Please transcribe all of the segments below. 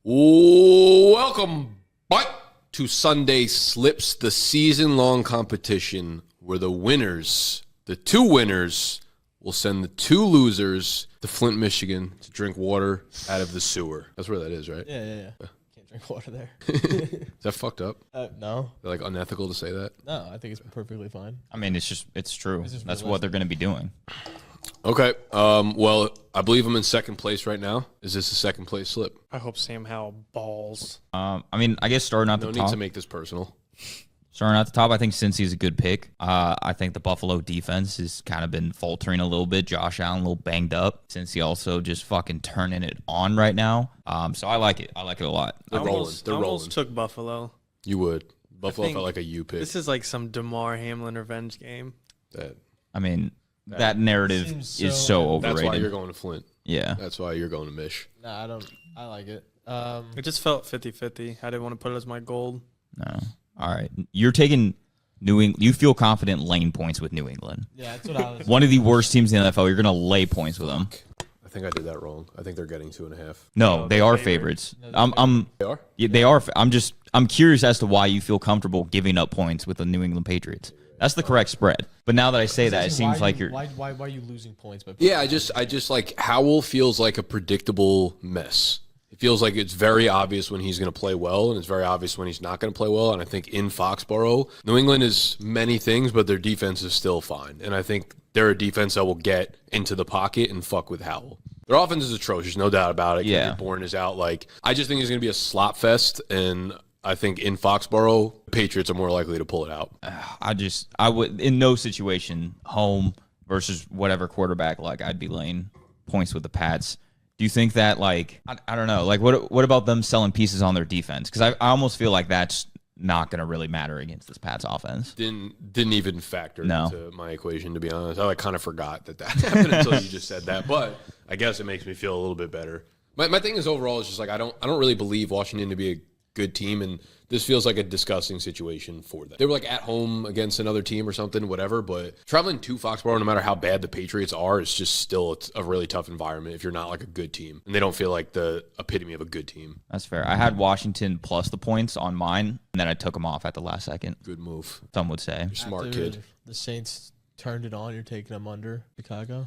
Welcome back to Sunday Slips, the season-long competition where the two winners, will send the two losers to Flint, Michigan to drink water out of the sewer. That's where that is, right? Yeah. Can't drink water there. Is that fucked up? No. They're like unethical to say that? No, I think it's perfectly fine. I mean, it's true. That's what they're going to be doing. Okay. Well, I believe I'm in second place right now. Is this a second place slip? I hope Sam Howell balls. I mean, I guess starting out the top. No need to make this personal. Starting out the top, I think Cincy's a good pick. I think the Buffalo defense has kind of been faltering a little bit. Josh Allen a little banged up. Cincy also just fucking turning it on right now. So I like it. I like it a lot. They're rolling. I almost took Buffalo. You would. Buffalo felt like a you pick. This is like some DeMar Hamlin revenge game. That narrative is so overrated. That's why you're going to Flint. Yeah. That's why you're going to Mich. No, I like it. It just felt 50-50. I didn't want to put it as my gold. No. All right. You're taking New England. You feel confident laying points with New England. Yeah, that's what I was. One of the worst teams in the NFL. You're going to lay points with them. I think I did that wrong. I think they're getting 2.5. No, they are favorites. They are? Yeah, they are. I'm curious as to why you feel comfortable giving up points with the New England Patriots. That's the correct spread. But now that I say that, it seems like you're. Why are you losing points? Yeah, I just like Howell feels like a predictable mess. It feels like it's very obvious when he's going to play well, and it's very obvious when he's not going to play well. And I think in Foxborough, New England is many things, but their defense is still fine. And I think they're a defense that will get into the pocket and fuck with Howell. Their offense is atrocious, no doubt about it. Yeah. Bourne is out. Like, I just think it's going to be a slop fest, and I think in Foxborough, the Patriots are more likely to pull it out. I would, in no situation, home versus whatever quarterback, like I'd be laying points with the Pats. Do you think that, like, I don't know, like, what about them selling pieces on their defense? Because I almost feel like that's not going to really matter against this Pats offense. Didn't even factor into my equation, to be honest. I kind of forgot that happened until you just said that. But I guess it makes me feel a little bit better. My thing is overall is just like I don't really believe Washington to be a good team, and this feels like a disgusting situation for them. They were like at home against another team or something, whatever, but traveling to Foxborough, no matter how bad the Patriots are, is just still a really tough environment if you're not like a good team, and they don't feel like the epitome of a good team. That's fair. I had Washington plus the points on mine, and then I took them off at the last second. Good move. Some would say. You're smart, kid. The Saints turned it on. You're taking them under Chicago?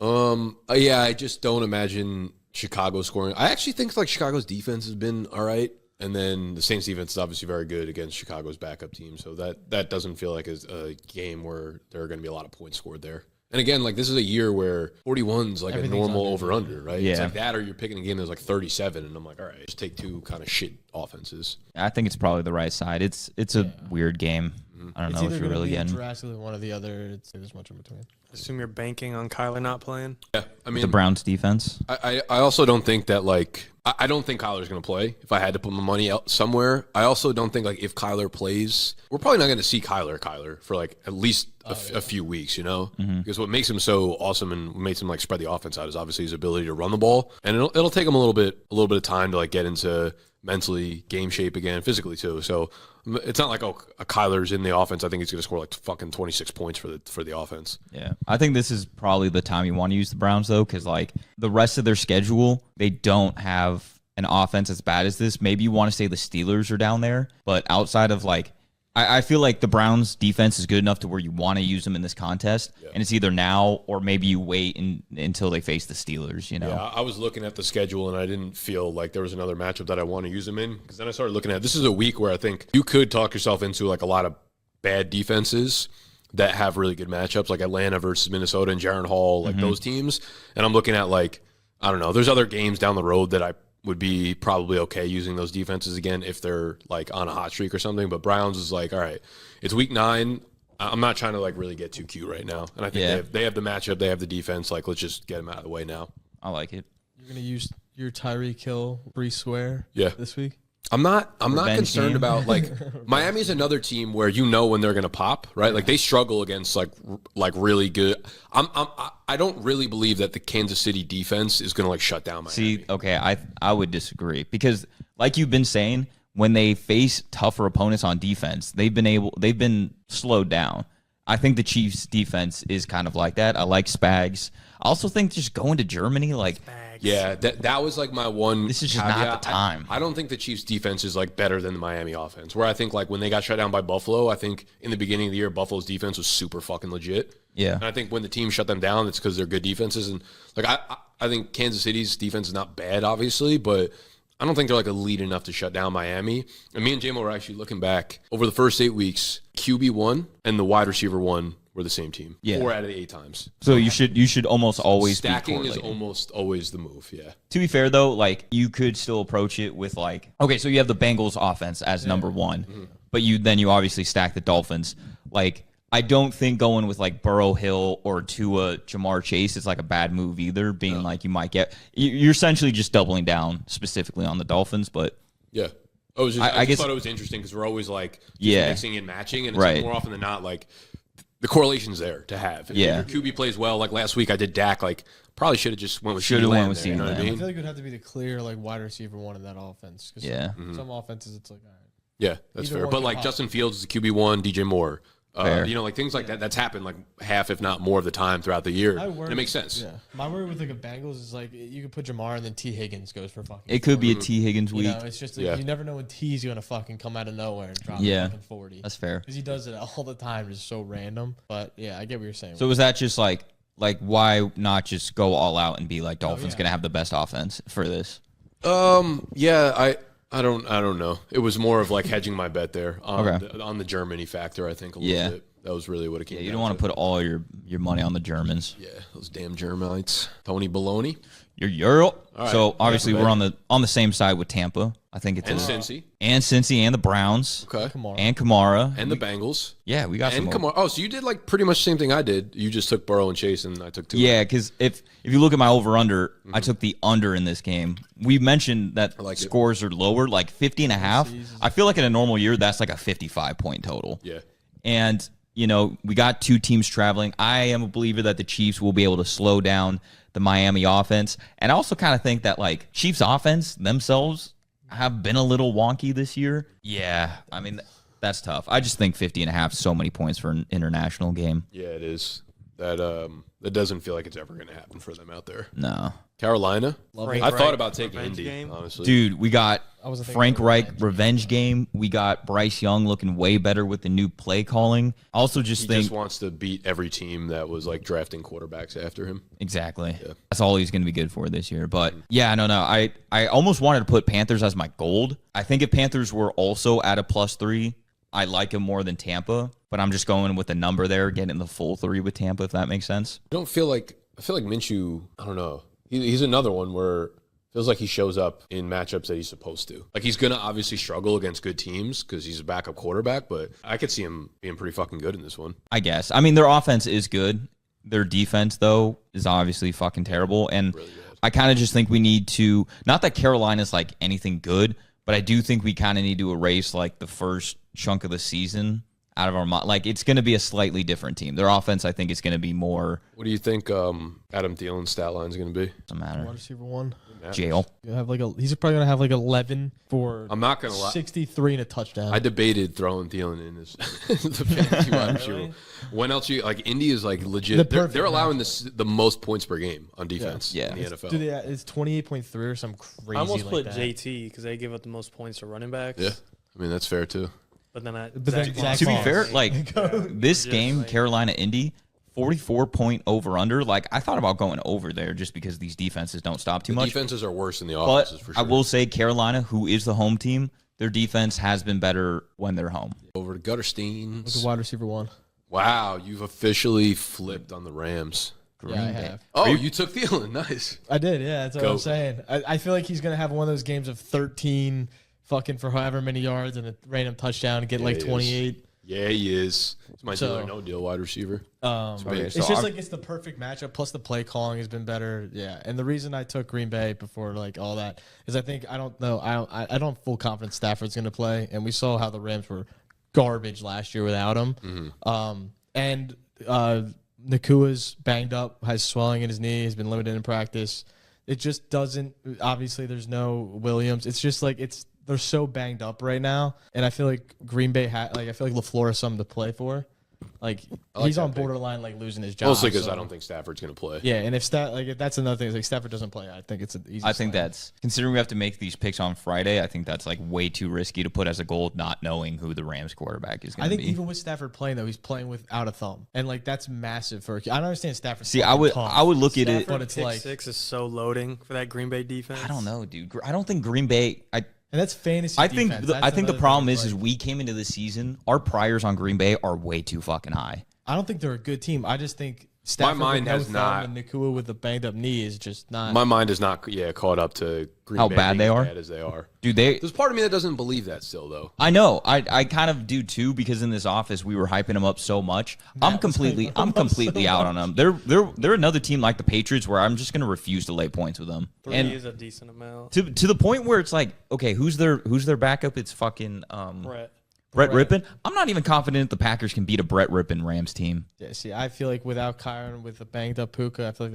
Yeah, I just don't imagine Chicago scoring. I actually think like Chicago's defense has been all right. And then the Saints defense is obviously very good against Chicago's backup team. So that doesn't feel like a game where there are going to be a lot of points scored there. And again, like this is a year where 41's like a normal over-under, right? Yeah. It's like that or you're picking a game that's like 37. And I'm like, all right, just take two kind of shit offenses. I think it's probably the right side. It's a weird game. I don't know if you're really getting drastically one or the other. There's much in between. Assume you're banking on Kyler not playing. Yeah, I mean the Browns defense. I also don't think that like I don't think Kyler's going to play. If I had to put my money out somewhere, I also don't think like if Kyler plays, we're probably not going to see Kyler for like at least a few weeks, you know, because what makes him so awesome and what makes him like spread the offense out is obviously his ability to run the ball, and it'll take him a little bit of time to like get into mentally game shape again, physically too. So it's not like a Kyler's in the offense. I think he's going to score like fucking 26 points for the offense. Yeah, I think this is probably the time you want to use the Browns though, because like the rest of their schedule, they don't have an offense as bad as this. Maybe you want to say the Steelers are down there, but outside of like, I feel like the Browns defense is good enough to where you want to use them in this contest, and it's either now or maybe you wait until they face the Steelers, you know? Yeah, I was looking at the schedule, and I didn't feel like there was another matchup that I want to use them in, because then I started looking at this is a week where I think you could talk yourself into like a lot of bad defenses that have really good matchups, like Atlanta versus Minnesota and Jaron Hall, like those teams. And I'm looking at like, I don't know, there's other games down the road that I would be probably okay using those defenses again if they're like on a hot streak or something. But Browns is like, all right, it's week 9. I'm not trying to like really get too cute right now. And I think they have the matchup, they have the defense. Like, let's just get them out of the way now. I like it. You're going to use your Tyreek Hill free swear this week? I'm not concerned game. about like Miami's another team where you know when they're gonna pop, right? Like they struggle against like really good. I don't really believe that the Kansas City defense is gonna like shut down Miami. See, okay, I would disagree because like you've been saying, when they face tougher opponents on defense, they've been slowed down. I think the Chiefs defense is kind of like that. I like Spags. I also think just going to Germany, like Yikes. Yeah, that was like my one. This is just caveat. not the time. I don't think the Chiefs' defense is like better than the Miami offense. Where I think like when they got shut down by Buffalo, I think in the beginning of the year Buffalo's defense was super fucking legit. Yeah. And I think when the team shut them down, it's because they're good defenses. And like I think Kansas City's defense is not bad, obviously, but I don't think they're like elite enough to shut down Miami. And me and JMO were actually looking back over the first 8 weeks. QB1 and the wide receiver 1 were the same team. Yeah. 4 out of the 8 times. So you should almost always be Stacking is correlated. almost always the move. Yeah. To be fair, though, like you could still approach it with like, okay, so you have the Bengals offense as number one, but you obviously stack the Dolphins. Like, I don't think going with like Burrow Hill or Tua Jamar Chase is like a bad move either. Being like you might get, you're essentially just doubling down specifically on the Dolphins, but Yeah. I guess- thought it was interesting because we're always like just Yeah. mixing and matching, and it's Right. like more often than not like the correlation's there to have. If Yeah. your QB plays well. Like last week, I did Dak. Like probably should have just went with Shoulda CeeDee went Lamb with there, you CeeDee know what I Lamb. I mean? feel like it would have to be the clear like wide receiver 1 in that offense. 'Cause yeah. Some offenses, it's like, all right. Yeah, that's Either fair. one But could like pop. Justin Fields is the QB1, DJ Moore. Fair. You know, like things like that. That's happened like half, if not more, of the time throughout the year. I And worry- it makes sense. Yeah. My worry with like a Bengals is like you could put Jamar and then T Higgins goes for fucking. It could be a 40. T Higgins You week. know, it's just like, Yeah. you never know when T's gonna fucking come out of nowhere and drop Yeah. fucking 40. That's fair. Because he does it all the time. It's so random. But yeah, I get what you're saying. So was that just like why not just go all out and be like Dolphins yeah. gonna have the best offense for this? Yeah, I don't know. It was more of like hedging my bet there on, Okay. on the Germany factor, I think, a little Yeah. bit. That was really what it came Yeah, you down don't want to put all your money on the Germans. Yeah, those damn Germites. Tony Baloney. You're Euro. right. So obviously Tampa we're on the same side with Tampa. I think it's And Cincy. and Cincy and the Browns Okay. Kamara. and Kamara. And the Bengals. Yeah, we got And some. Kamara. Oh, so you did like pretty much the same thing I did. You just took Burrow and Chase, and I took two. Yeah, because if you look at my over under, I took the under in this game. We mentioned that like it. scores are lower, like 50 and a half. I feel like in a normal year, that's like a 55 point total. Yeah. And, you know, we got two teams traveling. I am a believer that the Chiefs will be able to slow down the Miami offense. And I also kind of think that, like, Chiefs offense themselves have been a little wonky this year. Yeah, I mean, that's tough. I just think 50 and a half is so many points for an international game. Yeah, it is. That doesn't feel like it's ever going to happen for them out there. No. Carolina. Frank I thought Reich about taking revenge Indy, game. honestly. Dude, we got I wasn't thinking Frank about Reich revenge. revenge game. We got Bryce Young looking way better with the new play calling. Also, just He think just wants to beat every team that was like drafting quarterbacks after him. exactly. That's all he's going to be good for this year. But yeah, no. I almost wanted to put Panthers as my gold. I think if Panthers were also at a +3, I like him more than Tampa. But I'm just going with the number there, getting the full 3 with Tampa, if that makes sense. I feel like Minshew, I don't know. He's another one where it feels like he shows up in matchups that he's supposed to. Like he's going to obviously struggle against good teams because he's a backup quarterback, but I could see him being pretty fucking good in this one. I guess. I mean, their offense is good. Their defense, though, is obviously fucking terrible. And I kind of just think we need to, not that Carolina's like anything good, but I do think we kind of need to erase like the first chunk of the season out of our mind. Like it's going to be a slightly different team. Their offense, I think, is going to be more. What do you think Adam Thielen's stat line is going to be? Doesn't matter. Wide receiver 1. Jail. He's probably gonna have like 11 for I'm not going to lie. 63 and a touchdown. I debated throwing Thielen in as the fantasy wide receiver. When else like Indy is like legit. The They're perfect allowing the most points per game on defense Yeah. in the NFL. Dude, yeah, it's 28.3 or some crazy. I almost like put that. JT because they give up the most points to running backs. Yeah, I mean that's fair too. But then then Zach To be Moss. fair, like this Just game, like- Carolina Indy, 44-point over under. Like I thought about going over there just because these defenses don't stop too The much. defenses are worse than the But offenses for sure. I will say Carolina, who is the home team, their defense has been better when they're home. Over to Gutterstein. With the wide receiver 1. Wow, you've officially flipped on the Rams. Yeah, I have. Oh, you took Thielen. Nice. I did, yeah. That's what Go. I'm saying. I feel like he's gonna have one of those games of 13 fucking for however many yards and a random touchdown and get like he is. 28. Yeah, he is. It's my deal So- or no deal wide receiver. Okay, It's so just I'm- like it's the perfect matchup. Plus the play calling has been better. Yeah, and the reason I took Green Bay before like all that is I think I don't know. I don't have full confidence Stafford's going to play, and we saw how the Rams were garbage last year without him. And Nakua's banged up, has swelling in his knee, has been limited in practice. It just doesn't. Obviously, there's no Williams. It's just like they're so banged up right now, and I feel like Green Bay I feel like LaFleur has something to play for. Like, I like he's that on pick. borderline like losing his job. Mostly because so- I don't think Stafford's going to play. Yeah, and if that's another thing. Is like Stafford doesn't play, I think it's an easy. I think slam. that's considering we have to make these picks on Friday. I think that's like way too risky to put as a goal, not knowing who the Rams quarterback is going I to think be. even with Stafford playing though, he's playing without a thumb, and like that's massive for. I don't understand Stafford. See, I would look at it. But it's pick like- 6 is so loading for that Green Bay defense. I don't know, dude. I don't think Green Bay. and that's fantasy. I think defense. the, That's I think the another problem thing. is we came into the season. Our priors on Green Bay are way too fucking high. I don't think they're a good team. I just think Stafford mind with no has thumb not- and Nakua with a banged up knee is just not. My mind is not caught up to Green How Bay bad being they as are? bad as they are. Dude, There's part of me that doesn't believe that still, though. I know. I kind of do too because in this office we were hyping them up so much. I'm completely out on them. They're another team like the Patriots where I'm just gonna refuse to lay points with them. 3 And is a decent amount. to the point where it's like, okay, who's their backup? It's fucking Brett Rippon. I'm not even confident the Packers can beat a Brett Rippon Rams team. Yeah, see, I feel like without Kyron, with a banged up Puka, I feel like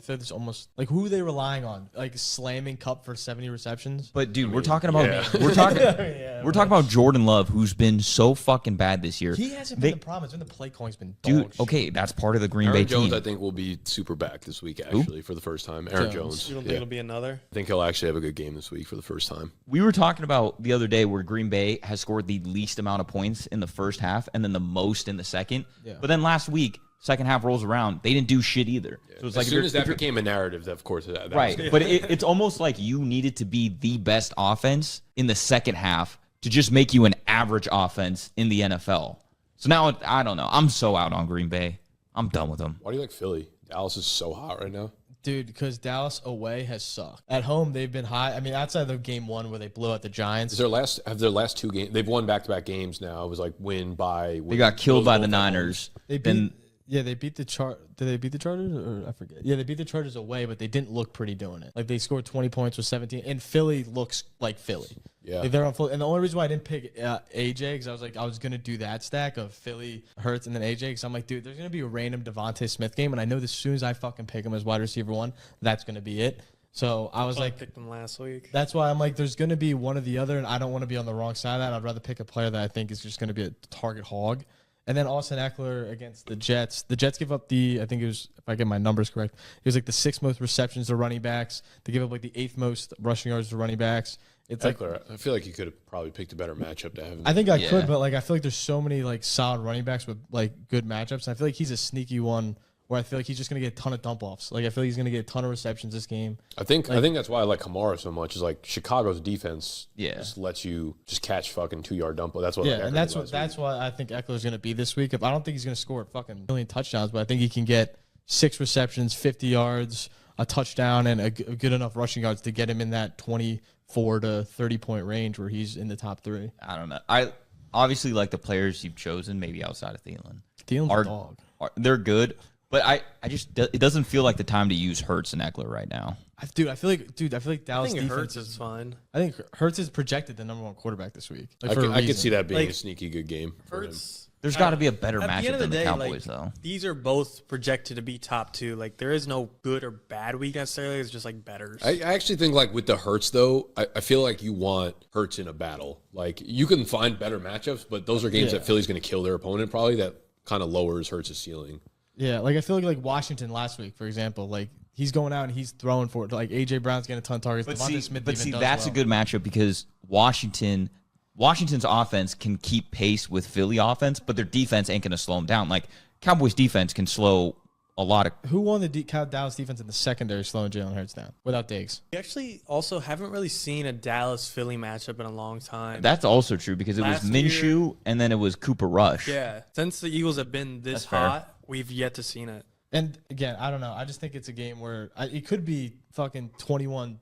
it's almost like who are they relying on? Like slamming Cup for 70 receptions. But dude, we're talking about yeah. we're talking Yeah, we're talking about Jordan Love, who's been so fucking bad this year. He hasn't They- been the problem. It's been the play calling's been Dude, dog shit. okay, that's part of the Green Aaron Bay Jones, team. I think, will be super back this week, actually, for the first time. Aaron Jones. You don't Yeah. think it'll be another? I think he'll actually have a good game this week for the first time. We were talking about the other day where Green Bay has scored the least amount of points in the first half and then the most in the second. Yeah. But then last week, second half rolls around, they didn't do shit either. So it's As like soon if as you're- that became a narrative, of course, that was right. gonna- But it's almost like you needed to be the best offense in the second half to just make you an average offense in the NFL. So now I don't know. I'm so out on Green Bay. I'm done with them. Why do you like Philly? Dallas is so hot right now. Dude, because Dallas away has sucked. At home, they've been high. I mean, outside of game one where they blew out the Giants. Their last two games, they've won back-to-back games now. It was like win by. They got killed by the Both at home. Niners. They beat, Then they beat the Did they beat the Chargers? Or I forget. Yeah, they beat the Chargers away, but they didn't look pretty doing it. Like they scored 20 points with 17, and Philly looks like Philly. Yeah. Like, they're on full. And the only reason why I didn't pick AJ because I was gonna do that stack of Philly, Hurts, and then AJ because I'm like, dude, there's gonna be a random Devontae Smith game, and I know as soon as I fucking pick him as wide receiver one, that's gonna be it. So I was I like, picked them last week. that's why I'm like, there's going to be one or the other, and I don't want to be on the wrong side of that. I'd rather pick a player that I think is just going to be a target hog. And then Austin Eckler against the Jets. The Jets give up I think it was, if I get my numbers correct, it was like the 6th most receptions to running backs. They give up like the 8th most rushing yards to running backs. It's like, Eckler, I feel like you could have probably picked a better matchup to have him. I think I Yeah. could, but like I feel like there's so many like solid running backs with like good matchups. And I feel like he's a sneaky one where I feel like he's just going to get a ton of dump offs. Like I feel like he's going to get a ton of receptions this game. I think that's why I like Kamara so much. Is like Chicago's defense just lets you just catch fucking 2-yard dump. That's what. Yeah, like, and that's why I think Eckler's going to be this week. I don't think he's going to score fucking million touchdowns, but I think he can get 6 receptions, 50 yards, a touchdown, and a good enough rushing yards to get him in that 24 to 30 point range where he's in the top 3. I don't know. I obviously like the players you've chosen, maybe outside of Thielen. Thielen's Are- a dog. They're good, but I just it doesn't feel like the time to use Hurts and Eckler right now. I feel like I Dallas think defense Hurts is fine. I think Hurts is projected the number 1 quarterback this week. Like, for a I could reason. see that being Like, a sneaky good game. For him. Hurts. There's got to be a better At the end matchup of the than the day, Cowboys, like, though. these are both projected to be top 2. Like there is no good or bad week necessarily. It's just like betters. I actually think like with the Hurts though, I feel like you want Hurts in a battle. Like you can find better matchups, but those are games that Philly's going to kill their opponent. Probably that kind of lowers Hurts' ceiling. Yeah, like I feel like Washington last week, for example, like he's going out and he's throwing for it. Like AJ Brown's getting a ton of targets. Devontae Smith even does that's well. a good matchup because Washington's offense can keep pace with Philly offense, but their defense ain't going to slow them down. Like Cowboys defense can slow a lot of. Who won the Dallas defense in the secondary slowing Jalen Hurts down without Diggs? We actually also haven't really seen a Dallas Philly matchup in a long time. That's also true because it was Last Minshew and then it was Cooper Rush. Yeah, since the Eagles have been this That's fair. hot, we've yet to seen it. And again, I don't know. I just think it's a game where it could be fucking 21-24,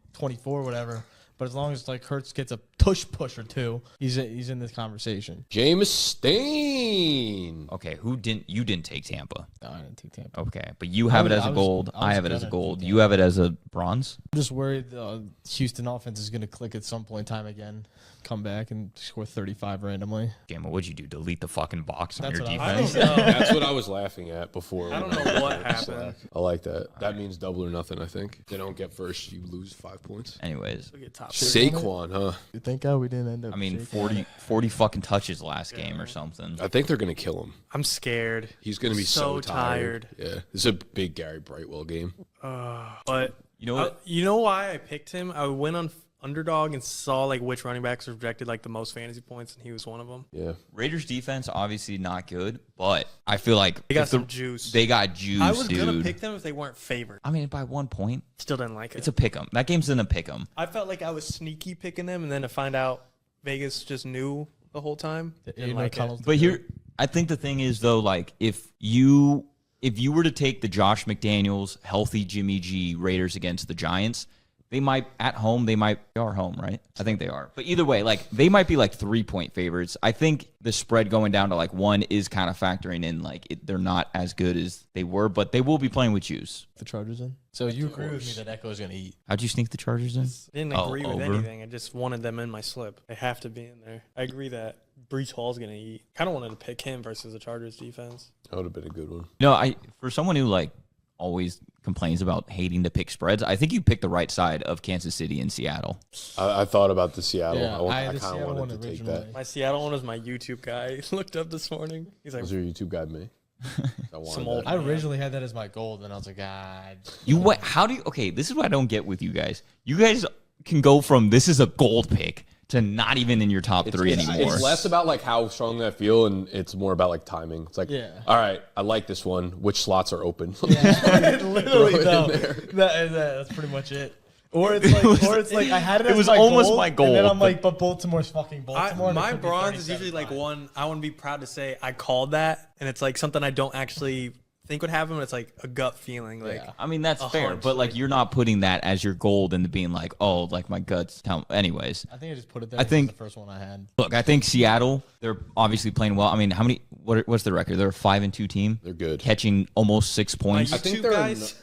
whatever. But as long as like Hurts gets a push or two, he's in this conversation. Jameis Stain. Okay, you didn't take Tampa. No, I didn't take Tampa. Okay, but you have it as a gold. I have it as a gonna gold. take You have it as a bronze. I'm just worried the Houston offense is going to click at some point in time again, come back and score 35 randomly. Gamma, what'd you do? Delete the fucking box on That's your what I defense? don't know. That's what I was laughing at before. I don't know what happened. I like that. That means double or nothing. I think if they don't get first, you lose 5 points. Anyways, We'll get top top. Saquon, huh? Thank God we didn't end up. I mean, shaking 40 fucking touches last game or something. I think they're going to kill him. I'm scared. He's going to be so tired. Yeah. This is a big Gary Brightwell game. But You know what? you know why I picked him? I went on Underdog and saw like which running backs were projected like the most fantasy points, and he was one of them. Yeah. Raiders defense obviously not good, but I feel like They got if some juice. They got juice, I was dude. gonna pick them if they weren't favored. I mean, by 1 point, Still didn't like it. it's a pick 'em. That game's in a pick 'em. I felt like I was sneaky picking them, and then to find out Vegas just knew the whole time. Didn't like it. But here, I think the thing is though, like if you were to take the Josh McDaniels healthy Jimmy G Raiders against the Giants, they might they are home, right? I think they are. But either way, like they might be like 3-point favorites. I think the spread going down to like 1 is kind of factoring in like they're not as good as they were, but they will be playing with juice. the Chargers in. So you agree with me that Echo's gonna eat? How'd you sneak the Chargers in? Didn't Oh, agree with over? anything. I just wanted them in my slip. They have to be in there. I agree that Brees Hall's gonna eat. Kind of wanted to pick him versus the Chargers defense. That would have been a good one. No, for someone who like always complains about hating to pick spreads, I think you picked the right side of Kansas City and Seattle. I thought about the Seattle. Yeah, I the kind Seattle of one wanted to take originally. that. My Seattle one was my YouTube guy. Looked up this morning. He's like, Was your YouTube guy me? I wanted Some that. old- I originally had that as my goal, and I was like, God. How do you? Okay, this is what I don't get with you guys. You guys can go from this is a gold pick to not even in your top 3 anymore. It's less about like how strongly I feel, and it's more about like timing. It's like, Yeah. all right, I like this one. Which slots are open? Literally, Throw it though. in there. That's pretty much it. Or it's like, I had it. it as was my almost goal, my goal, and then I'm but- like, but Baltimore's fucking Baltimore. and it my could be bronze is usually 37-5. like one. I want to be proud to say I called that, and it's like something I don't actually think would happen. But it's like a gut feeling. Like Yeah. I mean, that's a fair, hunch, but like you're not putting that as your gold and being like, oh, like my guts tell. Anyways, I think I just put it there. I because think- it's the first one I had. look, I think Seattle, they're obviously playing well. I mean, what's the record? They're a 5-2 team, They're good. catching almost 6 my points. I think YouTube they're guys.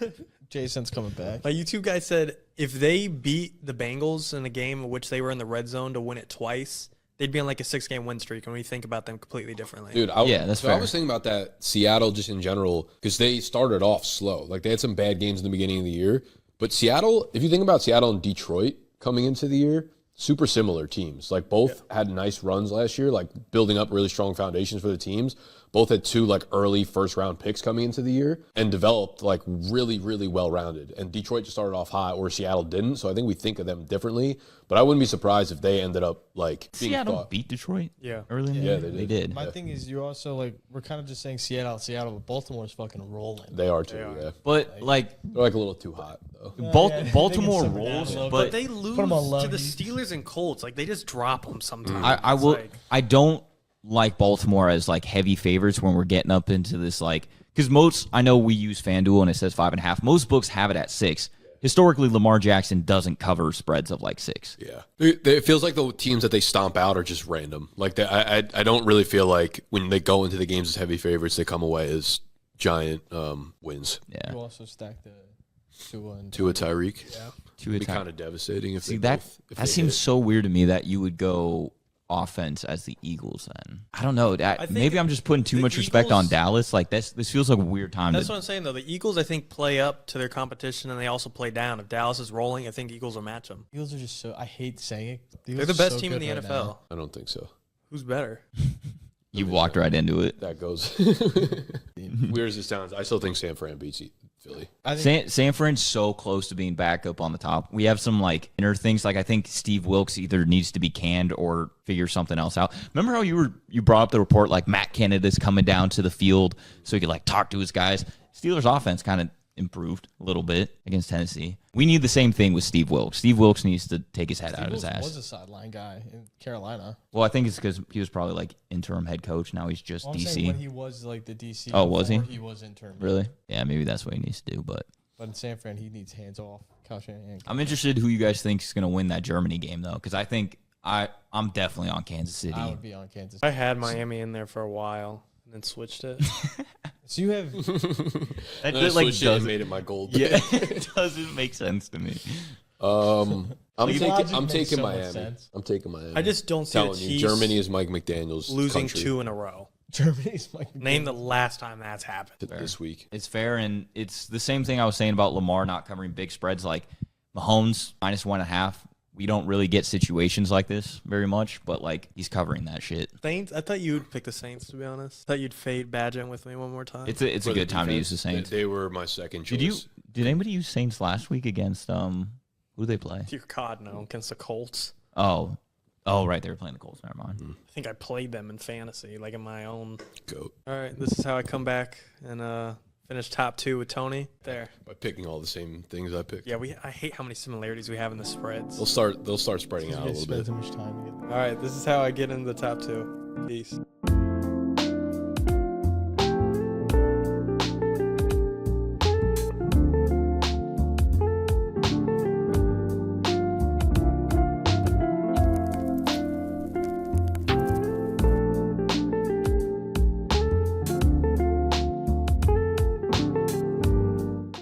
Jason's coming back. My YouTube guy said if they beat the Bengals in a game in which they were in the red zone to win it twice, they'd be on like a 6-game win streak, and we think about them completely differently. Dude, Yeah, that's so I fair. was thinking about that Seattle just in general because they started off slow. Like they had some bad games in the beginning of the year, but Seattle, if you think about Seattle and Detroit coming into the year, super similar teams. Like both had nice runs last year, like building up really strong foundations for the teams. Both had 2 like early first round picks coming into the year and developed like really, really well rounded. And Detroit just started off hot where Seattle didn't. So I think we think of them differently. But I wouldn't be surprised if they ended up like being Seattle thought. beat Detroit Yeah. early in the Yeah, year? they They did. My thing is, you also like we're kind of just saying Seattle, but Baltimore's fucking rolling. They are too, yeah. But like They're like a little too hot though. yeah, Baltimore they can simmer down rolls, a little but But they lose them on low to the heat. Steelers and Colts. Like they just drop them sometimes. I It's will. like- I don't like Baltimore as like heavy favorites when we're getting up into this like because I know we use FanDuel and it says 5.5. Most books have it at 6. Historically, Lamar Jackson doesn't cover spreads of like 6. Yeah, it feels like the teams that they stomp out are just random. Like I don't really feel like when they go into the games as heavy favorites, they come away as giant wins. Yeah, You also stack the Tua and To a Tyreek, to it'd a be time. kind of devastating if See they that both, if that they seems hit. so weird to me that you would go offense as the Eagles. Then I don't know. think Maybe I'm just putting too the much respect on Eagles- Dallas. Like this feels like a weird time. That's to, what I'm saying, though. The Eagles, I think, play up to their competition, and they also play down. If Dallas is rolling, I think Eagles will match them. Eagles are just so. I hate saying it. They're Eagles the are best so team in the good right NFL. now. I don't think so. Who's better? you walked right into it. That goes. Weird as it sounds, I still think San Fran beats Philly. I think San Fran's so close to being back up on the top. We have some like inner things. Like I think Steve Wilkes either needs to be canned or figure something else out. Remember how you brought up the report like Matt Canada's coming down to the field so he could like talk to his guys. Steelers offense kind of improved a little bit against Tennessee. We need the same thing with Steve Wilkes. Steve Wilkes needs to take his head out of his Eagles ass. was a sideline guy in Carolina. Well, I think it's because he was probably like interim head coach. Now he's just Well, I'm saying when DC. he was like the DC. Oh, was he? before He was intern. Really? Yeah, maybe that's what he needs to do. But But in San Fran, he needs hands off. Kyle Shanahan. I'm interested who you guys think is going to win that Germany game though, because I think I'm definitely on Kansas City. I would be on Kansas. I had Miami in there for a while and then switched it. So you have That And I like switched it and doesn't, made it my gold. yeah, it doesn't make sense to me. I'm Logic makes taking so much Miami. sense. I'm taking Miami. I just don't see the telling you, Chiefs Germany is Mike McDaniel's losing country 2 in a row. Germany's like Name the last time that's happened. this week. It's fair, and it's the same thing I was saying about Lamar not covering big spreads. Like Mahomes -1.5, we don't really get situations like this very much, but like he's covering that shit. Saints. I thought you'd pick the Saints, to be honest. I thought you'd fade Badgett with me one more time. It's a For good the time to defense, use the Saints. They were my second choice. Did anybody use Saints last week against who did they play? Dear God, no, against the Colts. Oh, right, they were playing the Colts. Never mind. I think I played them in fantasy, like in my own. Goat. All right, this is how I come back and finish top 2 with Tony. There. By picking all the same things I picked. Yeah, I hate how many similarities we have in the spreads. They'll start spreading out a little bit. Too much time to get. All right, this is how I get into the top 2. Peace.